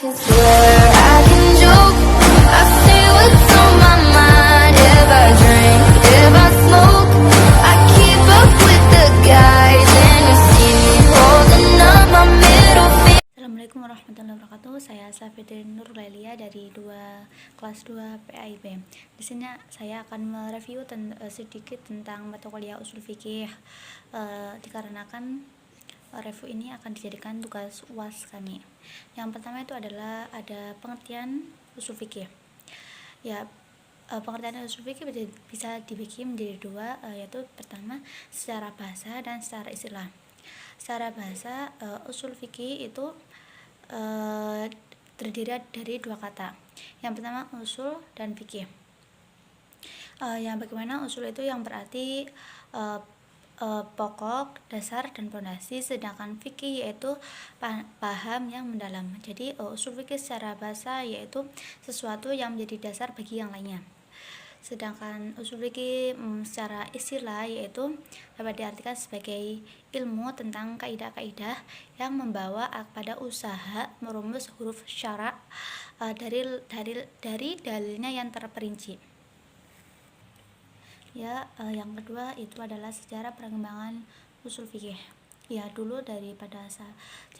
Where I can joke, I say what's on my mind. If I drink, if I smoke, I keep up with the guys, and you see me holding up my middle finger. Assalamualaikum warahmatullahi wabarakatuh. Saya Safidin Nurlailia dari kelas 2 PAIB. Di sini saya akan mereview sedikit tentang mata kuliah usul fikih. Dikarenakan review ini akan dijadikan tugas UAS kami. Yang pertama itu adalah ada pengertian usul fikih. Pengertian usul fikih bisa dibagi menjadi dua, yaitu pertama secara bahasa dan secara istilah. Secara bahasa, usul fikih itu terdiri dari dua kata. Yang pertama usul dan fikih. Yang bagaimana usul itu yang berarti pokok, dasar, dan fondasi, sedangkan fikih yaitu paham yang mendalam. Jadi usul fikih secara bahasa yaitu sesuatu yang menjadi dasar bagi yang lainnya. Sedangkan usul fikih secara istilah yaitu dapat diartikan sebagai ilmu tentang kaidah-kaidah yang membawa pada usaha merumus huruf syara' dari dalilnya yang terperinci. Yang kedua itu adalah sejarah perkembangan usul fikih. Dulu daripada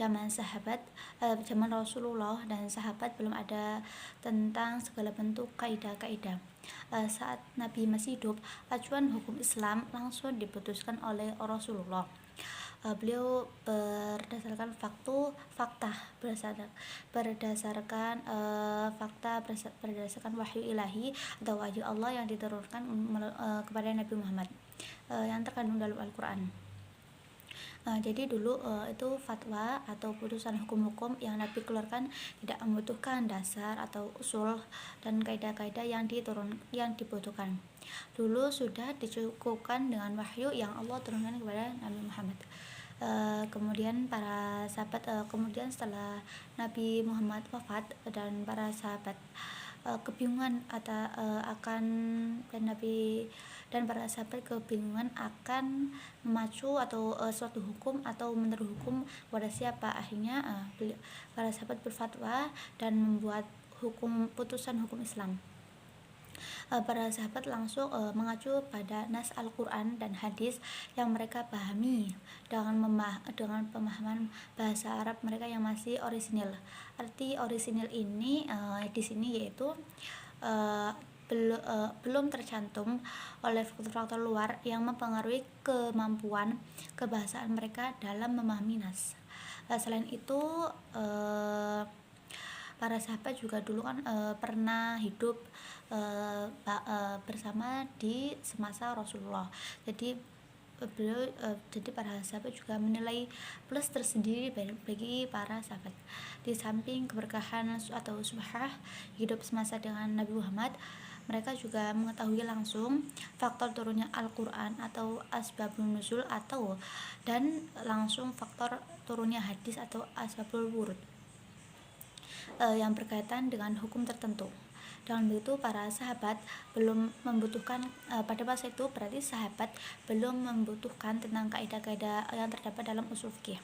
zaman Rasulullah dan sahabat belum ada tentang segala bentuk kaidah-kaidah. Saat Nabi masih hidup, acuan hukum Islam langsung diputuskan oleh Rasulullah. Beliau berdasarkan berdasarkan wahyu ilahi atau wahyu Allah yang diturunkan kepada Nabi Muhammad yang terkandung dalam Al-Quran. Jadi dulu itu fatwa atau putusan hukum-hukum yang Nabi keluarkan tidak membutuhkan dasar atau usul dan kaidah-kaidah yang dibutuhkan. Dulu sudah dicukupkan dengan wahyu yang Allah turunkan kepada Nabi Muhammad. Kemudian para sahabat, kemudian setelah Nabi Muhammad wafat dan para sahabat kebingungan para sahabat kebingungan akan memacu atau suatu hukum atau menurut hukum kepada siapa. Akhirnya para sahabat berfatwa dan membuat putusan hukum Islam. Para sahabat langsung mengacu pada nas Al-Quran dan hadis yang mereka pahami dengan pemahaman bahasa Arab mereka yang masih orisinil. Arti orisinil ini di sini yaitu belum tercantum oleh faktor-faktor luar yang mempengaruhi kemampuan kebahasaan mereka dalam memahami nas. Selain itu, para sahabat juga dulu kan pernah hidup bersama di semasa Rasulullah. Jadi para sahabat juga menilai plus tersendiri bagi para sahabat. Di samping keberkahan atau subhah hidup semasa dengan Nabi Muhammad, mereka juga mengetahui langsung faktor turunnya Al-Quran atau asbabun nuzul dan langsung faktor turunnya hadis atau asbabul wurud yang berkaitan dengan hukum tertentu. Dengan begitu para sahabat belum membutuhkan pada masa itu berarti sahabat belum membutuhkan tentang kaidah-kaidah yang terdapat dalam usul fikih.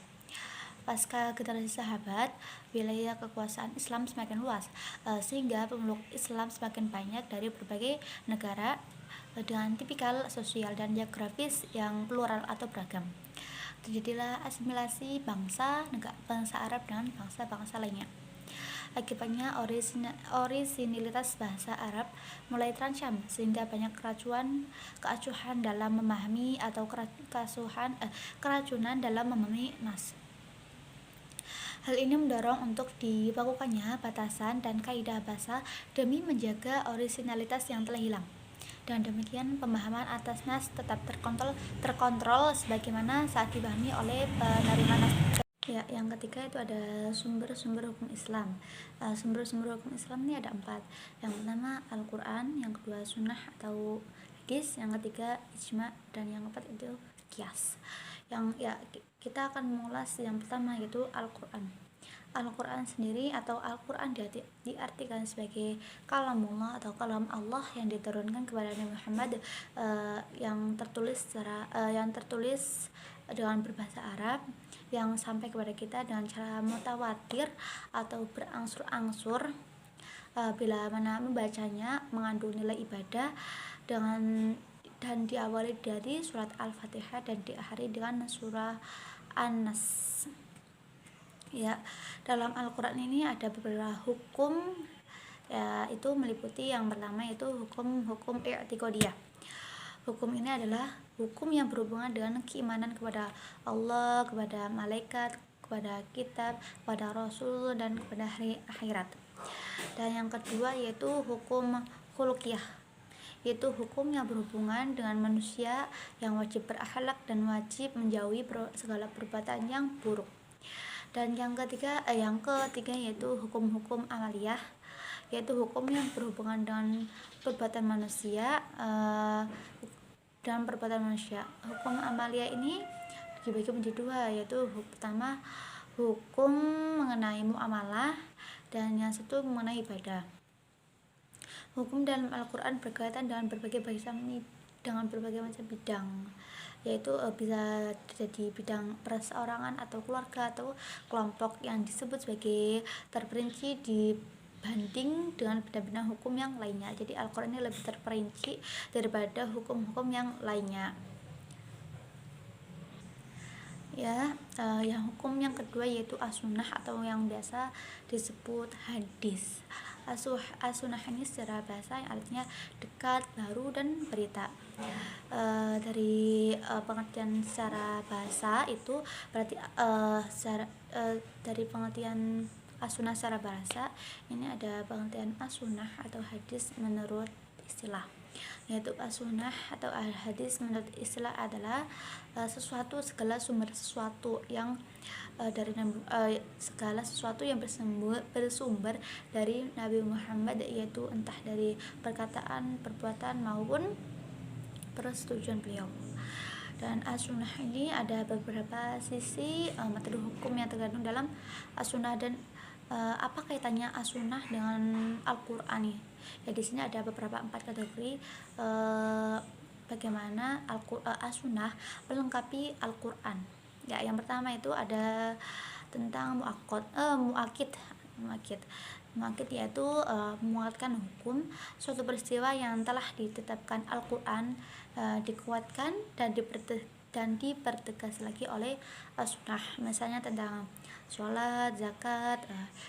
Pasca generasi sahabat, wilayah kekuasaan Islam semakin luas sehingga pemeluk Islam semakin banyak dari berbagai negara dengan tipikal sosial dan geografis yang plural atau beragam. Terjadilah asimilasi bangsa Arab dengan bangsa-bangsa lainnya. Akibatnya orisinilitas bahasa Arab mulai terancam sehingga banyak keacuhan dalam memahami atau keracunan dalam memahami nas. Hal ini mendorong untuk dilakukannya batasan dan kaidah bahasa demi menjaga orisinalitas yang telah hilang. Dan demikian pemahaman atas nas tetap terkontrol sebagaimana saat dipahami oleh penerima nas. Yang ketiga itu ada sumber-sumber hukum Islam. Sumber-sumber hukum Islam ini ada 4. Yang pertama Al-Quran, yang kedua sunnah atau hadis, yang ketiga ijma, dan yang keempat itu qiyas. Kita akan mengulas yang pertama yaitu Al-Quran. Al-Quran sendiri atau Al-Quran diartikan sebagai kalamullah atau kalam Allah yang diturunkan kepada Nabi Muhammad yang tertulis dengan berbahasa Arab yang sampai kepada kita dengan cara mutawatir atau berangsur-angsur, bila mana membacanya mengandung nilai ibadah dengan dan diawali dari surat Al-Fatihah dan diakhiri dengan surah An-Nas. Ya, dalam Al-Qur'an ini ada beberapa hukum, ya, itu meliputi yang pertama yaitu hukum i'tiqadiyah. Hukum ini adalah hukum yang berhubungan dengan keimanan kepada Allah, kepada malaikat, kepada kitab, kepada rasul, dan kepada hari akhirat. Dan yang kedua yaitu hukum khuluqiyah, yaitu hukum yang berhubungan dengan manusia yang wajib berakhlak dan wajib menjauhi segala perbuatan yang buruk. Dan yang ketiga yaitu hukum-hukum amaliyah, yaitu hukum yang berhubungan dengan perbuatan manusia, Hukum amaliyah ini dibagi menjadi dua, yaitu pertama hukum mengenai muamalah dan yang satu mengenai ibadah. Hukum dalam Al-Quran berkaitan dengan berbagai macam bidang, yaitu bisa jadi bidang perseorangan atau keluarga atau kelompok yang disebut sebagai terperinci dibanding dengan bidang-bidang hukum yang lainnya. Jadi Al-Quran ini lebih terperinci daripada hukum-hukum yang lainnya. Ya, yang hukum yang kedua yaitu as-sunnah atau yang biasa disebut hadis. As-sunnah ini secara bahasa yang artinya dekat, baru, dan berita. Dari pengertian secara bahasa itu berarti dari pengertian as-sunnah secara bahasa ini ada pengertian as-sunnah atau hadis menurut istilah, yaitu as-sunnah atau al-hadis menurut istilah adalah segala sumber sesuatu yang segala sesuatu yang bersumber dari Nabi Muhammad, yaitu entah dari perkataan, perbuatan maupun persetujuan beliau. Dan as-sunnah ini ada beberapa sisi materi hukum yang terkandung dalam as-sunnah. Dan apa kaitannya as-sunnah dengan Al-Qur'an nih? Ya, di sini ada beberapa 4 kategori bagaimana as-sunnah melengkapi Al-Qur'an. Ya, yang pertama itu ada tentang muakid, yaitu menguatkan hukum suatu peristiwa yang telah ditetapkan Al-Qur'an, dikuatkan dan dipertegas lagi oleh as-sunnah. Misalnya tentang sholat, zakat.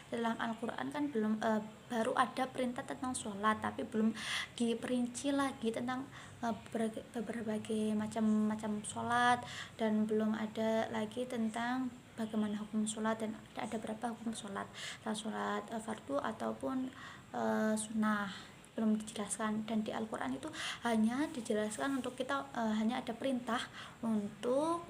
Dalam Al-Quran kan baru ada perintah tentang sholat, tapi belum diperinci lagi tentang berbagai macam sholat, dan belum ada lagi tentang bagaimana hukum sholat dan ada berapa hukum sholat, sholat fardu ataupun sunnah, belum dijelaskan. Dan di Al-Quran itu hanya dijelaskan untuk kita, hanya ada perintah untuk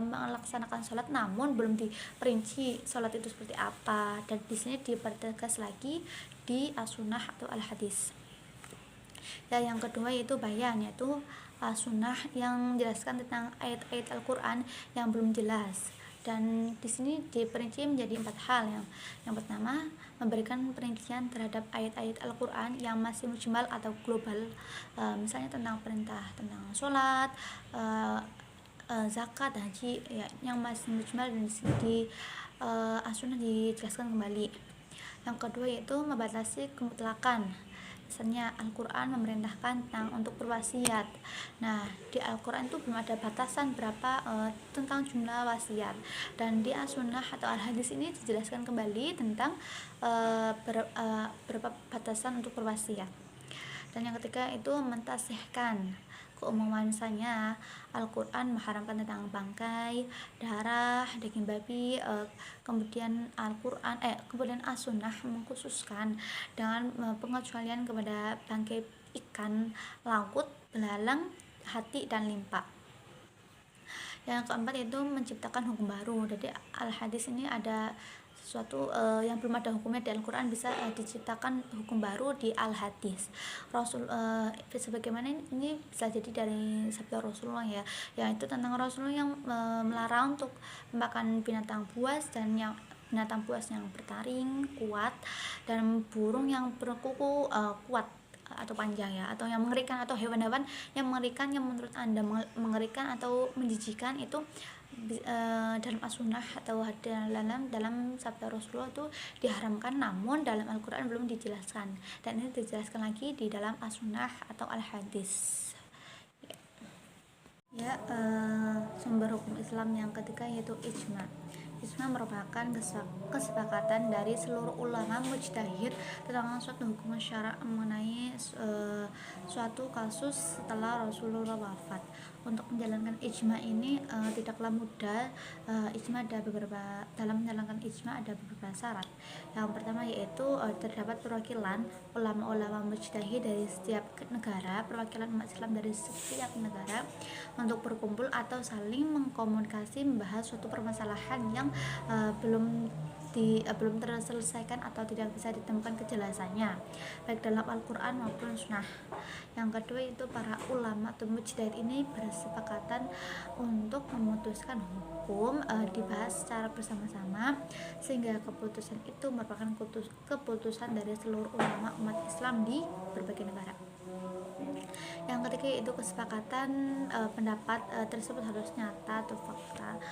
melaksanakan sholat, namun belum diperinci sholat itu seperti apa. Dan di sini dipertegas lagi di as-sunnah atau al-hadis. Ya, yang kedua yaitu bayan, yaitu as-sunnah yang menjelaskan tentang ayat-ayat Al-Quran yang belum jelas. Dan di sini diperinci menjadi 4 hal. Yang pertama, memberikan perincian terhadap ayat-ayat Al-Quran yang masih mujmal atau global, misalnya tentang perintah tentang sholat, zakat, haji, ya, yang masih mujmal, dan di as-sunnah dijelaskan kembali. Yang kedua yaitu membatasi kemutlakan. Misalnya Al-Quran memerintahkan tentang untuk berwasiat. Nah, di Al-Quran itu belum ada batasan berapa tentang jumlah wasiat. Dan di as-sunnah atau al-hadis ini dijelaskan kembali tentang berapa batasan untuk berwasiat. Dan yang ketiga itu mentasihkan keumuman. Misalnya Al-Quran mengharamkan tentang bangkai, darah, daging babi, kemudian kemudian as-sunnah mengkhususkan dengan pengecualian kepada bangkai ikan laut, belalang, hati, dan limpa. Yang keempat itu menciptakan hukum baru. Jadi al-hadis ini ada sesuatu yang belum ada hukumnya di Al-Quran, bisa diciptakan hukum baru di al-hadis. Sebagaimana ini bisa jadi dari sabda Rasulullah, ya, yaitu tentang Rasulullah yang melarang untuk memakan binatang buas, dan yang binatang buas yang bertaring kuat, dan burung yang berkuku kuat atau panjang, ya, atau yang mengerikan, atau hewan-hewan yang mengerikan yang menurut Anda mengerikan atau menjijikan itu dalam as-sunnah atau dalam sabda Rasulullah itu diharamkan, namun dalam Al-Quran belum dijelaskan, dan ini dijelaskan lagi di dalam as-sunnah atau al-hadis. Sumber hukum Islam yang ketiga yaitu ijma. Ijma merupakan kesepakatan dari seluruh ulama mujtahid tentang suatu hukum syara' mengenai suatu kasus setelah Rasulullah wafat. Untuk menjalankan ijma ini tidaklah mudah. Dalam menjalankan ijma ada beberapa syarat. Yang pertama yaitu terdapat perwakilan ulama-ulama mujtahid dari setiap negara, perwakilan umat Islam dari setiap negara untuk berkumpul atau saling mengkomunikasi membahas suatu permasalahan yang belum terselesaikan atau tidak bisa ditemukan kejelasannya baik dalam Al-Quran maupun Sunnah. Yang kedua itu para ulama atau mujtahid ini bersepakatan untuk memutuskan hukum dibahas secara bersama-sama, sehingga keputusan itu merupakan keputusan dari seluruh ulama umat Islam di berbagai negara. Yang ketiga yaitu kesepakatan pendapat tersebut harus nyata atau fakta,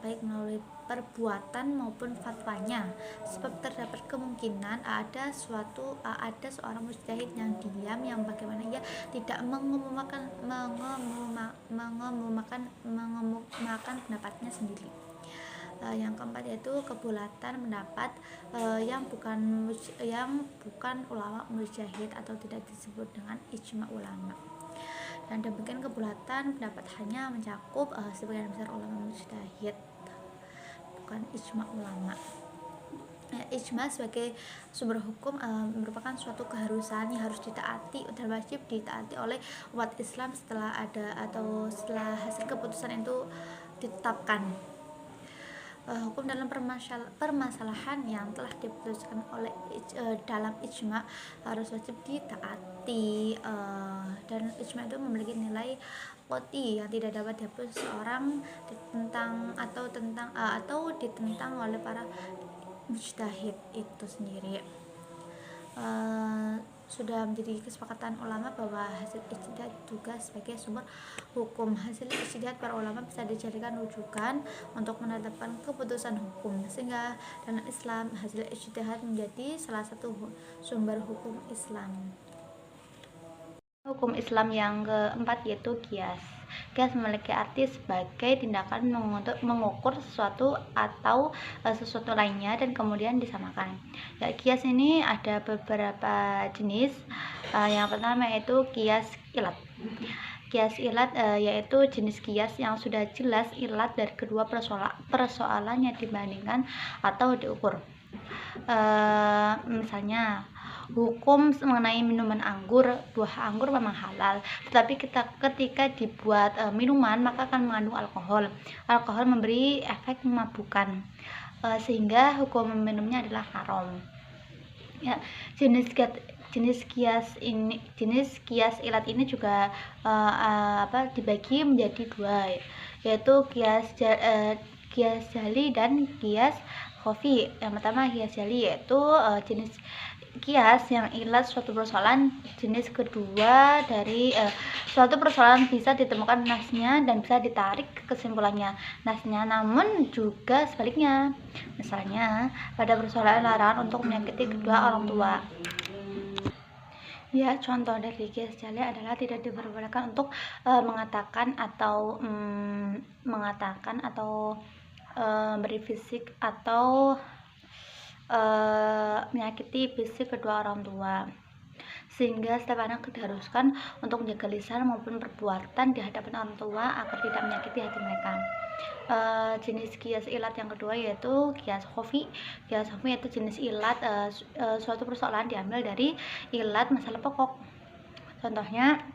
baik melalui perbuatan maupun fatwanya, sebab terdapat kemungkinan ada seorang mujtahid yang diam, yang bagaimana ia tidak mengumumkan pendapatnya sendiri. Yang keempat yaitu kebulatan pendapat yang bukan ulama mujtahid atau tidak disebut dengan ijma ulama. Dan demikian kebulatan pendapat hanya mencakup sebagian besar ulama mujtahid, bukan ijma ulama. Ijma sebagai sumber hukum merupakan suatu keharusan yang harus ditaati dan wajib ditaati oleh umat Islam setelah hasil keputusan itu ditetapkan. Hukum dalam permasalahan yang telah diputuskan oleh dalam ijma harus wajib ditaati, dan ijma itu memiliki nilai qot'i yang tidak dapat dihapus seorang ditentang oleh para mujtahid itu sendiri. Sudah menjadi kesepakatan ulama bahwa hasil ijtihad juga sebagai sumber hukum. Hasil ijtihad para ulama bisa dijadikan rujukan untuk menetapkan keputusan hukum, sehingga dalam Islam hasil ijtihad menjadi salah satu sumber hukum Islam. Hukum Islam yang keempat yaitu qiyas. Qiyas memiliki arti sebagai tindakan mengukur sesuatu atau sesuatu lainnya dan kemudian disamakan. Qiyas ini ada beberapa jenis. Yang pertama yaitu qiyas ilat. Qiyas ilat yaitu jenis qiyas yang sudah jelas ilat dari kedua persoalan yang dibandingkan atau diukur. Misalnya hukum mengenai minuman anggur, buah anggur memang halal, tetapi ketika dibuat minuman maka akan mengandung alkohol. Alkohol memberi efek memabukkan, sehingga hukum meminumnya adalah haram. Jenis qiyas ilat ini juga dibagi menjadi dua, yaitu qiyas jali dan qiyas khafi. Yang pertama qiyas jali yaitu jenis qiyas yang ilat suatu persoalan. Jenis kedua dari suatu persoalan bisa ditemukan nasnya dan bisa ditarik kesimpulannya nasnya, namun juga sebaliknya. Misalnya pada persoalan larangan untuk menyakiti kedua orang tua. Contoh dari qiyas jali adalah tidak diperbolehkan untuk mengatakan atau beri fisik atau menyakiti fisik kedua orang tua, sehingga setiap anak diharuskan untuk menjaga lisan maupun perbuatan di hadapan orang tua agar tidak menyakiti hati mereka. Jenis qiyas ilat yang kedua yaitu qiyas khafi. Qiyas khafi yaitu jenis ilat suatu persoalan diambil dari ilat masalah pokok. Contohnya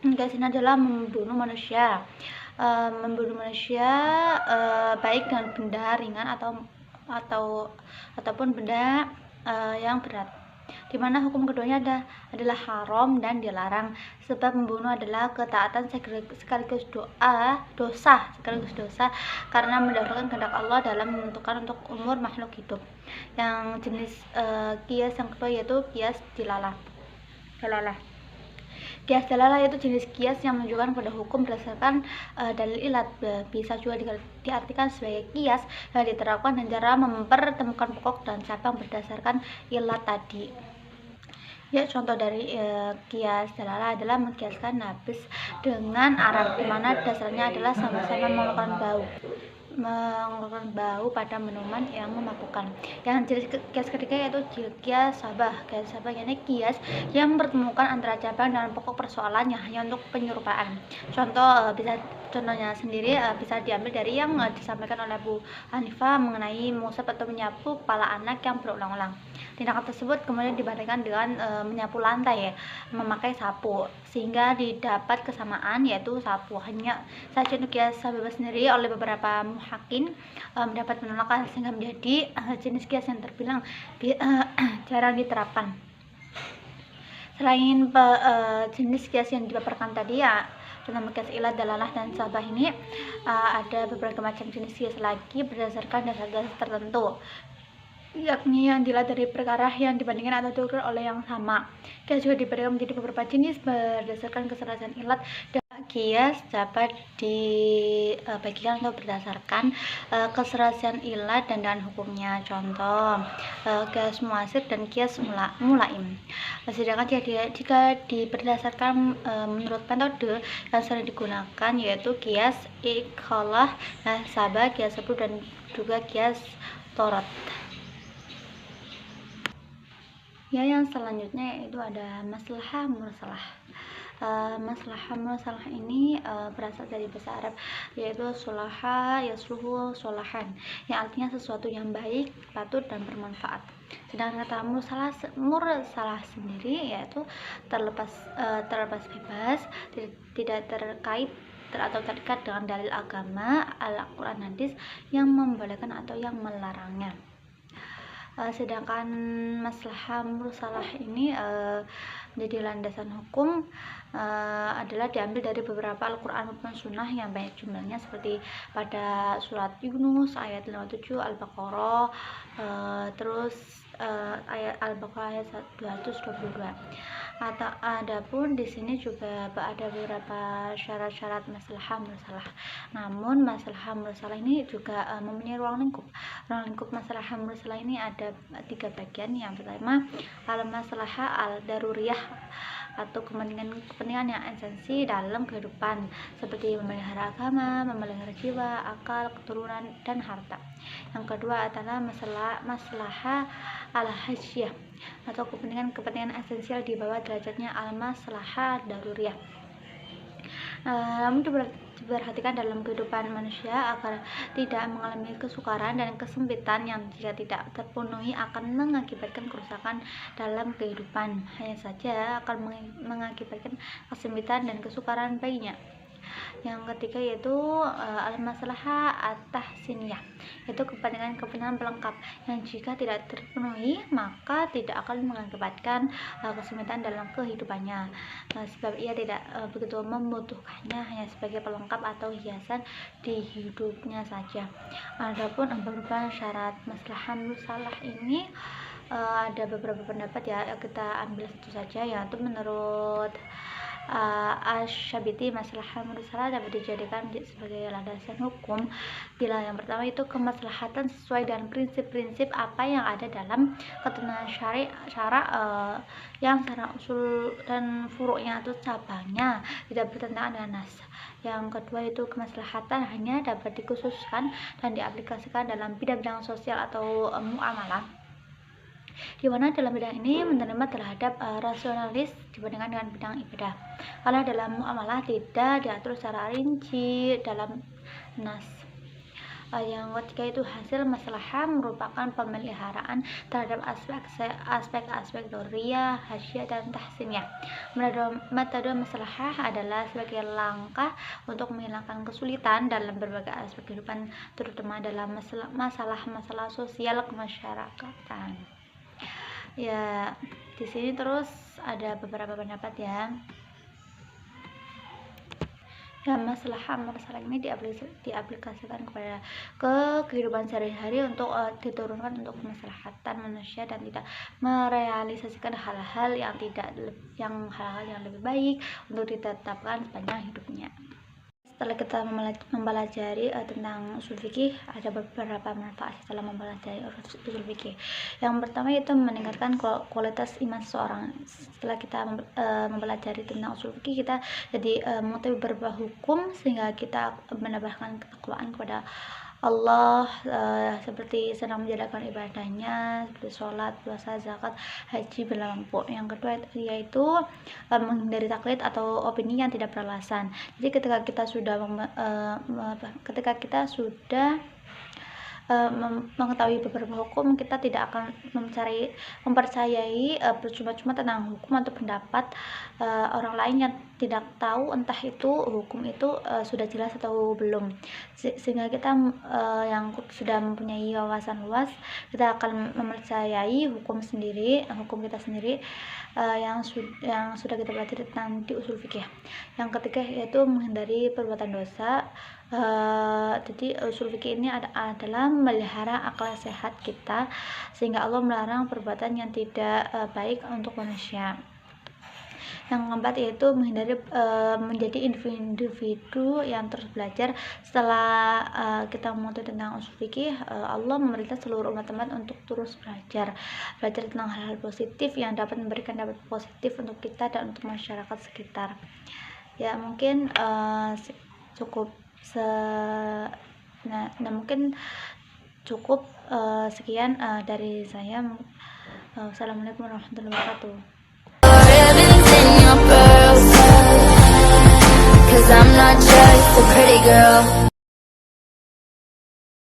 qiyas ini adalah membunuh manusia. Baik dengan benda ringan ataupun benda yang berat, di mana hukum keduanya adalah haram dan dilarang, sebab membunuh adalah ketaatan sekaligus dosa karena mendahulukan kehendak Allah dalam menentukan untuk umur makhluk hidup. Yang jenis qiyas yang kedua yaitu qiyas dilalah. Kias dalalah yaitu jenis kias yang menunjukkan pada hukum berdasarkan dalil ilat. Bisa juga diartikan sebagai kias yang diterapkan dan cara mempertemukan pokok dan cabang berdasarkan ilat tadi. Ya, contoh dari kias dalalah adalah mengkiaskan nafis dengan Arab, di mana dasarnya adalah sama-sama mengeluarkan bau pada minuman yang memabukkan. Yang jenis kias ketiga yaitu kias sabah. Kias sabah yakni kias yang mempertemukan antara cabang dan pokok persoalannya hanya untuk penyerupaan. Contohnya sendiri bisa diambil dari yang disampaikan oleh Abu Hanifah mengenai mengusap atau menyapu kepala anak yang berulang-ulang. Tindakan tersebut kemudian dibandingkan dengan menyapu lantai, memakai sapu, sehingga didapat kesamaan yaitu sapu. Hanya saja untuk kias sabah sendiri oleh beberapa muhakkin mendapat penolakan sehingga menjadi jenis kias yang terbilang jarang diterapkan. Selain jenis kias yang dipaparkan tadi ya, tentang kias ilat, dalalah, dan sabah ini ada beberapa macam jenis kias lagi berdasarkan dasar-dasar tertentu, yakni yang dilihat dari perkara yang dibandingkan atau diukur oleh yang sama. Kias juga dibagi menjadi beberapa jenis berdasarkan keserasian ilat, dan kias dapat dibagikan atau berdasarkan keserasian ilat dan dengan hukumnya. Contoh kias muasir dan kias mulaim. Sedangkan jika berdasarkan menurut metode yang sering digunakan yaitu kias ikhalah, sabah, kias sebut, dan juga kias torot. Ya, yang selanjutnya itu ada maslahah mursalah. Maslahah mursalah ini berasal dari bahasa Arab yaitu sulaha yasluhu solahan, yang artinya sesuatu yang baik, patut, dan bermanfaat. Sedangkan kata mursalah sendiri yaitu terlepas bebas, tidak terkait atau terikat dengan dalil agama, Al-Quran, hadis yang membolehkan atau yang melarangnya. Sedangkan maslahah mursalah ini menjadi landasan hukum adalah diambil dari beberapa Al-Quran maupun Sunnah yang banyak jumlahnya, seperti pada surat Yunus ayat 57, Al-Baqarah, terus ayat Al-Baqarah ayat 222. Adapun di sini juga ada beberapa syarat-syarat maslahah mursalah. Namun maslahah mursalah ini juga mempunyai ruang lingkup. Ruang lingkup maslahah mursalah ini ada 3 bagian. Yang pertama, al-maslahah al-daruriyah atau kepentingan yang esensi dalam kehidupan, seperti memelihara agama, memelihara jiwa, akal, keturunan, dan harta. Yang kedua adalah maslahah al-hasyah atau kepentingan esensial di bawah derajatnya al-maslahah daruriyah. Namun diperhatikan dalam kehidupan manusia agar tidak mengalami kesukaran dan kesempitan yang jika tidak terpenuhi akan mengakibatkan kerusakan dalam kehidupan. Hanya saja akan mengakibatkan kesempitan dan kesukaran baginya. Yang ketiga yaitu al-maslahah at-tahsiniyah, yaitu kepentingan pelengkap yang jika tidak terpenuhi maka tidak akan mengakibatkan kesulitan dalam kehidupannya, sebab ia tidak begitu membutuhkannya, hanya sebagai pelengkap atau hiasan di hidupnya saja. Adapun beberapa syarat maslahah mursalah ini ada beberapa pendapat ya, kita ambil satu saja, yaitu menurut Asy-Syabiti maslahah mursalah dapat dijadikan sebagai landasan hukum bila yang pertama itu kemaslahatan sesuai dengan prinsip-prinsip apa yang ada dalam ketentuan syara yang secara usul dan furuknya atau cabangnya tidak bertentangan dengan nas. Yang kedua itu kemaslahatan hanya dapat dikhususkan dan diaplikasikan dalam bidang-bidang sosial atau muamalah, di mana dalam bidang ini menerima terhadap rasionalis dibandingkan dengan bidang ibadah, karena dalam muamalah tidak diatur secara rinci dalam nas. Yang ketiga itu hasil maslahah merupakan pemeliharaan terhadap aspek-aspek doriyah, hasyah, dan tahsiniyah. Metode maslahah adalah sebagai langkah untuk menghilangkan kesulitan dalam berbagai aspek kehidupan, terutama dalam masalah-masalah sosial kemasyarakatan. Ya, di sini terus ada beberapa pendapat ya. Ya, masalah ini diaplikasikan ke kehidupan sehari-hari untuk diturunkan untuk kemaslahatan manusia dan tidak merealisasikan hal-hal yang lebih baik untuk ditetapkan sepanjang hidupnya. Setelah kita mempelajari tentang usul fikih, ada beberapa manfaat setelah mempelajari usul fikih. Yang pertama itu meningkatkan kualitas iman seseorang. Setelah kita mempelajari tentang usul fikih, kita jadi mengetahui beberapa hukum sehingga kita menambahkan ketakwaan kepada Allah, seperti senang menjalankan ibadahnya seperti sholat, puasa, zakat, haji berlampau. Yang kedua yaitu menghindari taklid atau opini yang tidak beralasan. Jadi ketika kita sudah mengetahui beberapa hukum, kita tidak akan mempercayai percuma-cuma tentang hukum atau pendapat orang lain yang tidak tahu entah itu hukum itu sudah jelas atau belum, sehingga kita yang sudah mempunyai wawasan luas, kita akan mempercayai hukum kita sendiri yang sudah kita pelajari tentang di usul fikih. Yang ketiga yaitu menghindari perbuatan dosa. Jadi usul fikih ini adalah memelihara akal sehat kita, sehingga Allah melarang perbuatan yang tidak baik untuk manusia. Yang keempat yaitu menghindari menjadi individu yang terus belajar. Setelah kita mengetahui tentang usul fikih, Allah memerintah seluruh umat untuk terus belajar tentang hal-hal positif yang dapat memberikan dampak positif untuk kita dan untuk masyarakat sekitar. Ya, mungkin mungkin cukup sekian dari saya. Wassalamualaikum warahmatullahi wabarakatuh. Ribbons in your pearls, 'cause I'm not just a pretty girl.